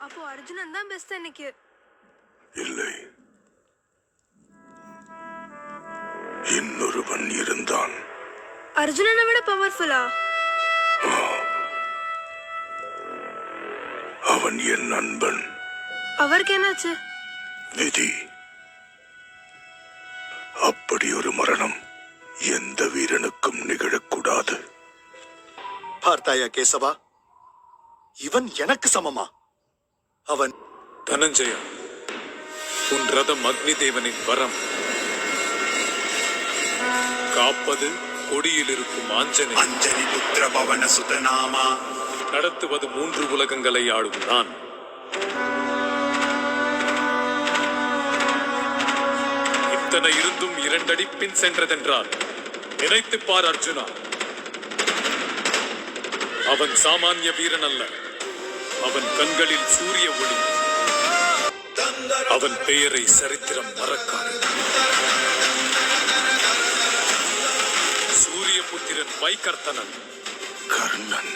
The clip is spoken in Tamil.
அப்போ அர்ஜுனன் தான் பெஸ்ட் எனக்கு. இல்லை, இன்னொருவன் இருந்தான். அர்ஜுனனை விட பவர்ஃபுல்லா? அவன் என் நண்பன். அவருக்கு என்னாச்சு? விதி. அப்படி ஒரு மரணம் எந்த வீரனுக்கும் நிகழக்கூடாது. பார்த்தாயா கேசவா, இவன் எனக்கு சமமா? அவன் தனஞ்சயா, உன் ரதம் அக்னி தேவனின் வரம். காப்பது கொடியில் இருக்கும் ஆஞ்சனை. அஞ்சலி புத்திர பவன சுதநாமா. நடத்துவது 3 உலகங்களை ஆளும் நான். இத்தனை இருந்தும் 2 அடி பின் சென்றதென்றால் நினைத்து பார் அர்ஜுனா. அவன் சாமானிய வீரன் அல்ல. அவன் கண்களில் சூரிய ஒளி. அவன் பெயரை சரித்திரம் மறக்காது. சூரிய புத்திரன் வைகர்த்தனன். கர்ணன்.